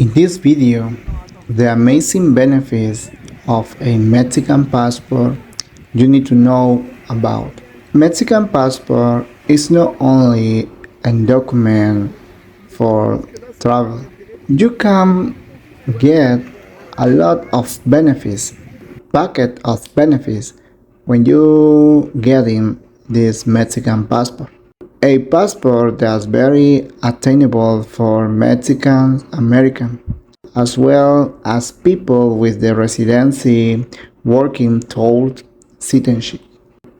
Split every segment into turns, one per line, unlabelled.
In this video, the amazing benefits of a Mexican passport you need to know about. Mexican passport is not only a document for travel. You can get a lot of benefits, packet of benefits when you getting this Mexican passport. A passport that's very attainable for Mexican American, as well as people with the residency working toward citizenship.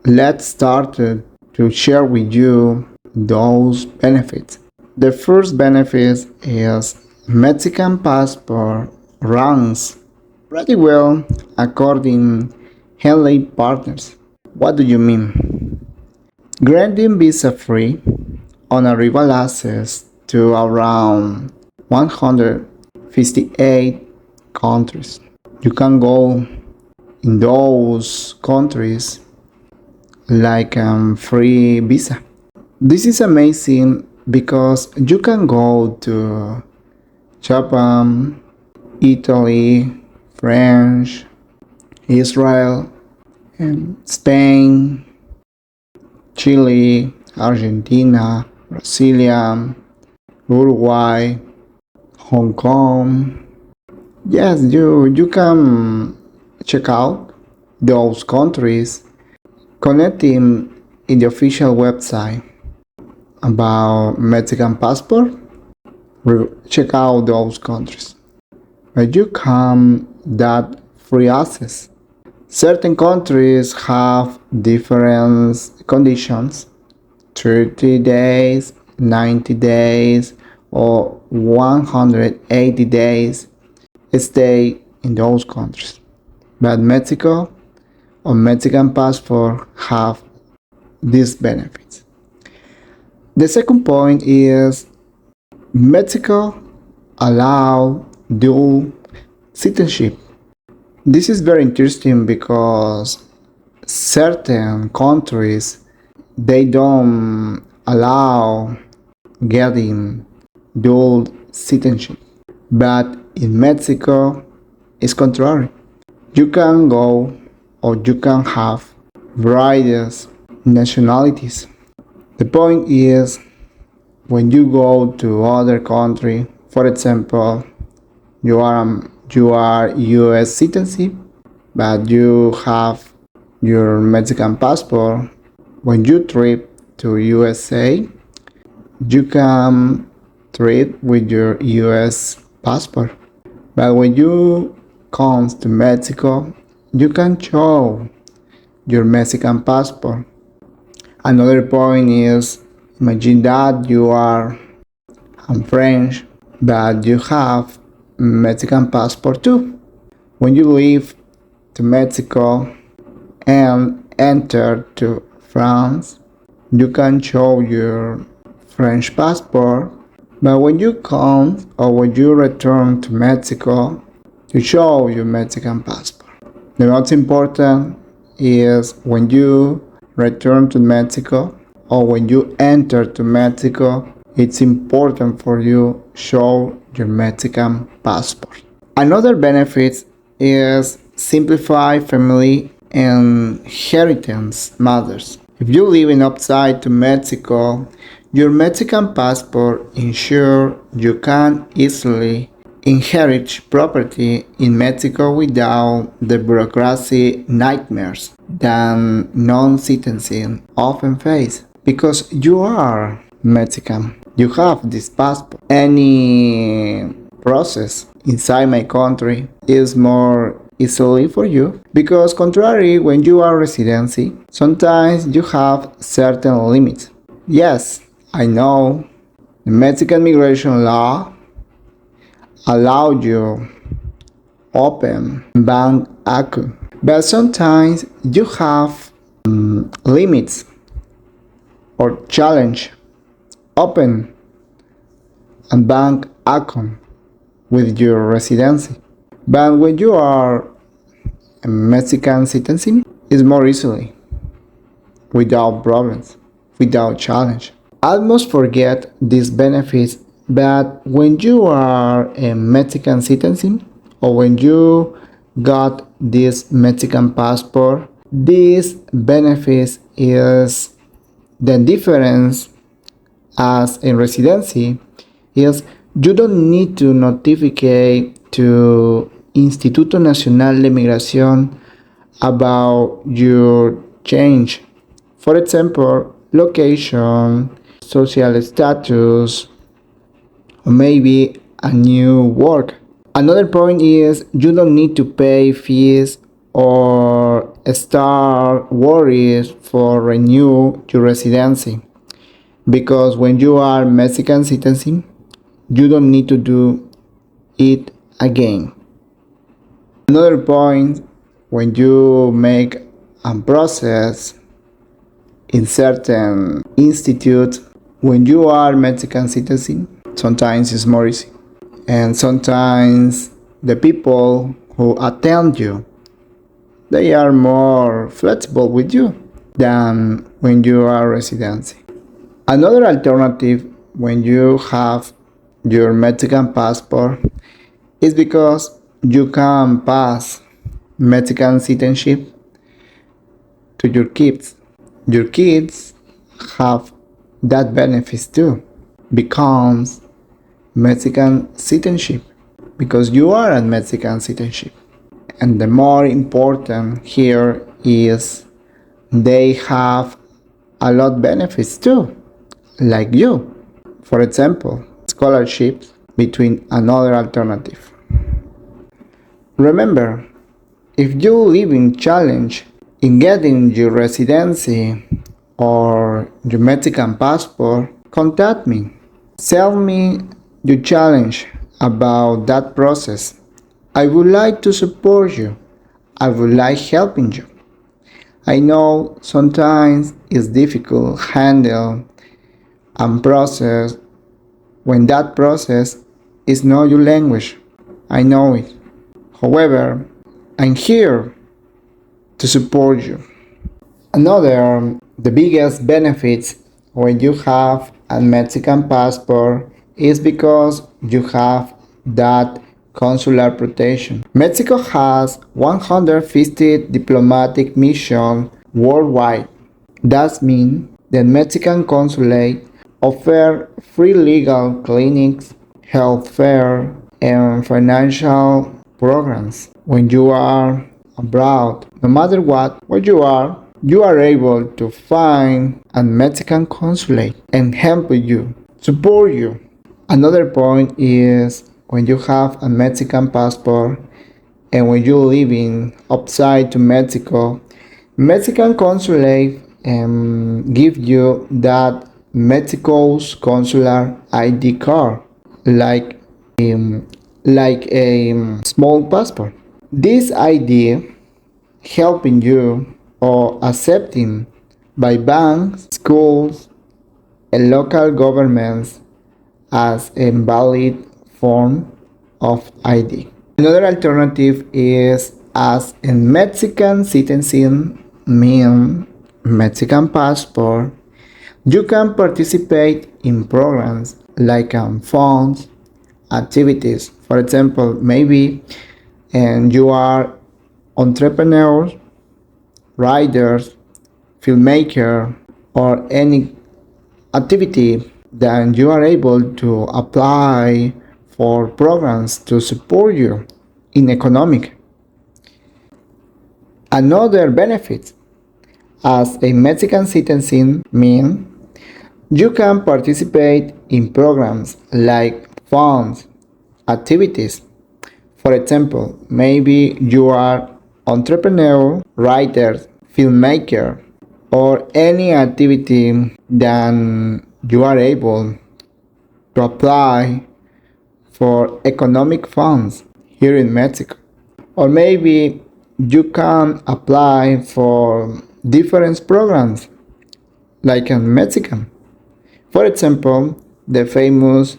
Let's start to share with you those benefits. The first benefit is Mexican passport ranks pretty well according Henley partners. What do you mean? Granting visa-free on-arrival access to around 158 countries. You can go in those countries like free visa. This is amazing because you can go to Japan, Italy, France, Israel, and Spain, Chile, Argentina, Brazil, Uruguay, Hong Kong. Yes, you can check out those countries connecting in the official website about Mexican passport. Check out those countries. But you can that free access. Certain countries have different conditions, 30 days, 90 days, or 180 days stay in those countries. But Mexico or Mexican passport have these benefits. The second point is Mexico allow dual citizenship. This is very interesting because certain countries they don't allow getting dual citizenship, but in Mexico it's contrary. You can go or you can have various nationalities. The point is when you go to other country, for example, you are U.S. citizen, but you have your Mexican passport. When you trip to USA, you can trip with your U.S. passport. But when you come to Mexico, you can show your Mexican passport. Another point is, imagine that you are French, but you have Mexican passport too. When you leave to Mexico and enter to France, you can show your French passport, but when you come or when you return to Mexico, you show your Mexican passport. The most important is when you return to Mexico or when you enter to Mexico, it's important for you show your Mexican passport. Another benefit is simplify family and inheritance matters. If you live in outside to Mexico, your Mexican passport ensures you can easily inherit property in Mexico without the bureaucracy nightmares that non-citizens often face. Because you are Mexican, you have this passport. Any process inside my country is more easily for you because contrary when you are residency, sometimes you have certain limits. Yes, I know the Mexican immigration law allow you open bank account, but sometimes you have limits or challenge open a bank account with your residency. But when you are a Mexican citizen, it's more easily, without problems, without challenge. Almost forget these benefits But when you are a Mexican citizen, or when you got this Mexican passport, this benefit is the difference as in residency is you don't need to notify to Instituto Nacional de Migración about your change. For example, location, social status, or maybe a new work. Another point is you don't need to pay fees or start worries for renew your residency because when you are Mexican citizen, you don't need to do it again. Another point, when you make a process in certain institute, when you are Mexican citizen, sometimes it's more easy. And sometimes the people who attend you, they are more flexible with you than when you are residency. Another alternative when you have your Mexican passport is because you can pass Mexican citizenship to your kids. Your kids have that benefit too, becomes Mexican citizenship because you are a Mexican citizenship. And the more important here is they have a lot benefits too, like you. For example, scholarships between another alternative. Remember, if you live in challenge in getting your residency or your Mexican passport, contact me. Tell me your challenge about that process. I would like to support you. I would like helping you. I know sometimes it's difficult to handle and process when that process is not your language. I know it. However, I'm here to support you. Another, the biggest benefits when you have a Mexican passport is because you have that consular protection. Mexico has 150 diplomatic missions worldwide. That means the Mexican consulate offer free legal clinics, health fair, and financial programs. When you are abroad, no matter what, where you are able to find a Mexican consulate and help you, support you. Another point is when you have a Mexican passport and when you're living outside to Mexico, Mexican consulate give you that Mexico's consular ID card, like like a small passport. This ID helping you or accepting by banks, schools, and local governments as a valid form of ID. Another alternative is as a Mexican citizen, mean Mexican passport, you can participate in programs like funds, activities. For example, maybe and you are entrepreneurs, writers, filmmaker, or any activity, then you are able to apply for programs to support you in economic. Another benefit as a Mexican citizen mean you can participate in programs like funds, activities. For example, maybe you are entrepreneur, writer, filmmaker, or any activity that you are able to apply for economic funds here in Mexico. Or maybe you can apply for different programs like in Mexican. For example, the famous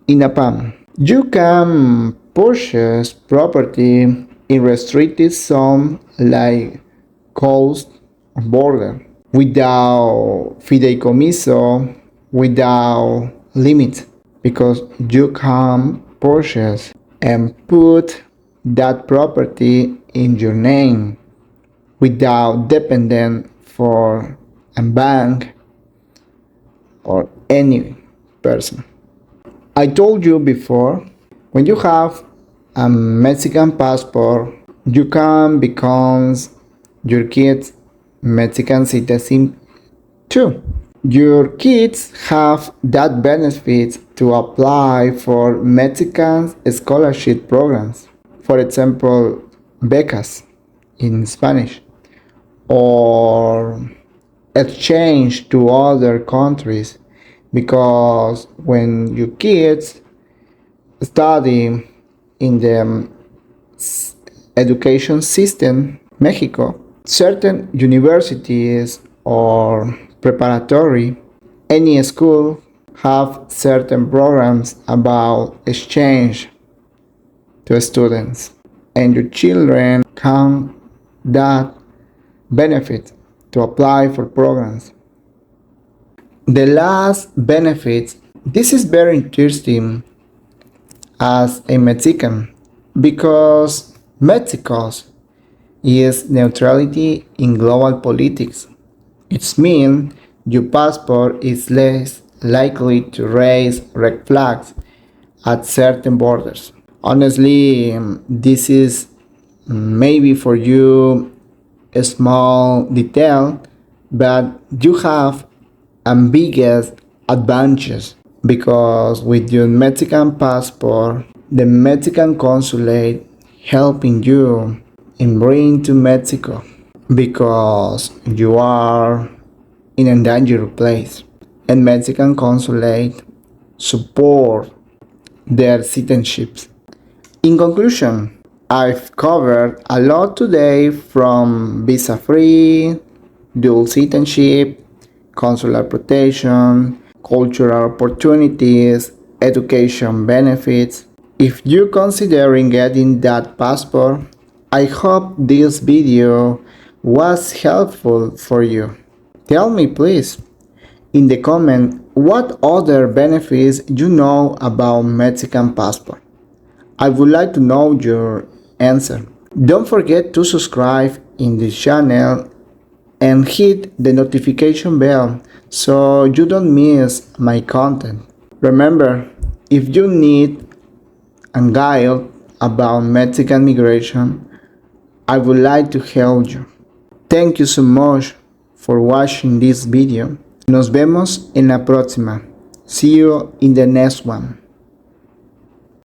INAPAM. You can purchase property in restricted zone like coast or border without fideicomiso, without limit, because you can purchase and put that property in your name without dependent for a bank or any person. I told you before, when you have a Mexican passport, you can become your kids Mexican citizen too. Your kids have that benefit to apply for Mexican scholarship programs. For example, becas in Spanish, or exchange to other countries, because when your kids study in the education system Mexico, certain universities or preparatory, any school have certain programs about exchange to students, and your children can that benefit to apply for programs. The last benefit, this is very interesting as a Mexican, because Mexico is neutrality in global politics. It means your passport is less likely to raise red flags at certain borders. Honestly, this is maybe for you a small detail, but you have ambiguous advantages, because with your Mexican passport, the Mexican consulate helping you in bringing to Mexico, because you are in a dangerous place, and Mexican consulate support their citizenships. In conclusion, I've covered a lot today, from visa free, dual citizenship, consular protection, cultural opportunities, education benefits. If you're considering getting that passport, I hope this video was helpful for you. Tell me please in the comment what other benefits you know about Mexican passport. I would like to know your answer. Don't forget to subscribe in this channel and hit the notification bell so you don't miss my content. Remember, if you need a guide about Mexican migration, I would like to help you. Thank you so much for watching this video. Nos vemos en la próxima. See you in the next one.